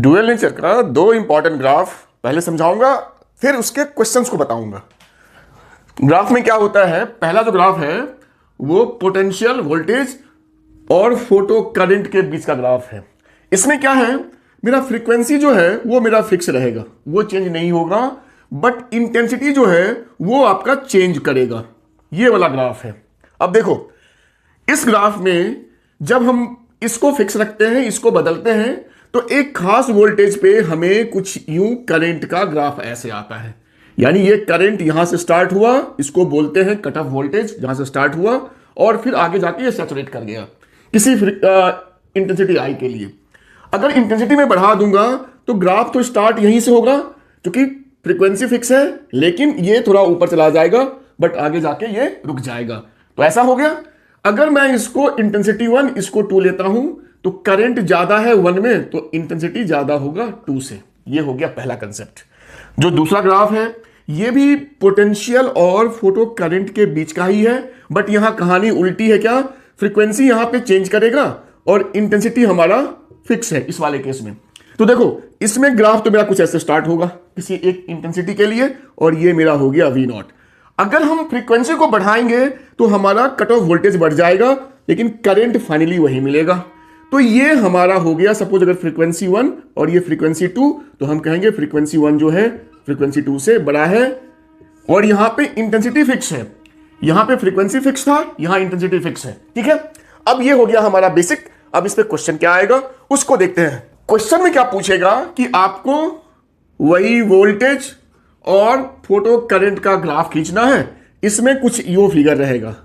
Dual nature का दो important graph पहले समझाऊंगा, फिर उसके क्वेश्चंस को बताऊंगा। ग्राफ में क्या होता है, पहला जो ग्राफ है वो पोटेंशियल वोल्टेज और फोटो करंट के बीच का ग्राफ है। इसमें क्या है, मेरा फ्रीक्वेंसी जो है वो मेरा फिक्स रहेगा, वो चेंज नहीं होगा, बट इंटेंसिटी जो है वो आपका चेंज करेगा। ये वाला ग्राफ है। अब देखो, इस ग्राफ में जब हम इसको फिक्स रखते हैं, इसको बदलते हैं, तो एक खास वोल्टेज पे हमें कुछ यूं करंट का ग्राफ ऐसे आता है। यानी ये करंट यहां से स्टार्ट हुआ, इसको बोलते हैं कट ऑफ वोल्टेज, जहां से स्टार्ट हुआ और फिर आगे जाके ये सैचुरेट कर गया किसी इंटेंसिटी आई के लिए। अगर इंटेंसिटी में बढ़ा दूंगा तो ग्राफ तो स्टार्ट यहीं से होगा, क्योंकि फ्रीक्वेंसी फिक्स है, लेकिन ये थोड़ा ऊपर चला जाएगा, बट आगे जाके ये रुक जाएगा। तो ऐसा हो गया। अगर मैं इसको इंटेंसिटी 1 इसको 2 लेता हूं, तो करंट ज्यादा है 1 में, तो इंटेंसिटी ज्यादा होगा 2 से। ये हो गया पहला कंसेप्ट। जो दूसरा ग्राफ है ये भी पोटेंशियल और फोटो करंट के बीच का ही है, बट यहां कहानी उल्टी है। क्या, फ्रीक्वेंसी यहां पे चेंज करेगा और इंटेंसिटी हमारा फिक्स है इस वाले केस में। तो देखो, इसमें ग्राफ तो मेरा कुछ ऐसे स्टार्ट होगा किसी एक इंटेंसिटी के लिए, और ये मेरा हो गया V0। अगर हम फ्रीक्वेंसी को बढ़ाएंगे तो हमारा कट ऑफ वोल्टेज बढ़ जाएगा, लेकिन करंट फाइनली वही मिलेगा। तो ये हमारा हो गया, सपोज अगर फ्रीक्वेंसी 1 और ये फ्रीक्वेंसी 2, तो हम कहेंगे फ्रीक्वेंसी 1 जो है फ्रीक्वेंसी 2 से बड़ा है, और यहां पे इंटेंसिटी फिक्स है। यहां पे फ्रीक्वेंसी फिक्स था, यहां इंटेंसिटी फिक्स है। ठीक है, अब ये हो गया हमारा बेसिक। अब इस पे क्वेश्चन क्या आएगा उसको देखते हैं। क्वेश्चन में क्या पूछेगा कि आपको वही वोल्टेज और फोटो करंट का ग्राफ खींचना है। इसमें कुछ यो फिगर रहेगा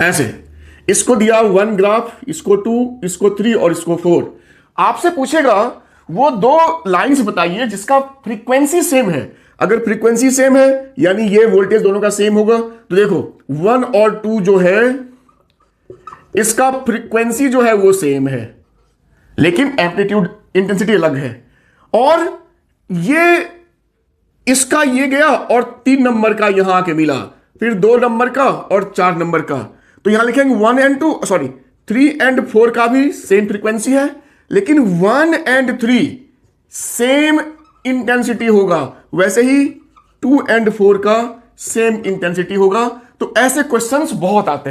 ऐसे, इसको दिया 1 ग्राफ, इसको 2, इसको 3 और इसको 4। आपसे पूछेगा वो दो लाइंस बताइए जिसका फ्रीक्वेंसी सेम है। अगर फ्रीक्वेंसी सेम है यानी ये वोल्टेज दोनों का सेम होगा। तो देखो 1 और 2 जो है इसका फ्रीक्वेंसी जो है वो सेम है, लेकिन एम्पलीट्यूड इंटेंसिटी अलग है। और ये इसका ये गया और 3 नंबर का यहां आके मिला, फिर 2 नंबर का और 4 नंबर का। तो यहां लिखेंगे 3 एंड 4 का भी सेम फ्रीक्वेंसी है, लेकिन 1 एंड 3 सेम इंटेंसिटी होगा। वैसे ही 2 एंड 4 का सेम इंटेंसिटी होगा। तो ऐसे क्वेश्चंस बहुत आते हैं।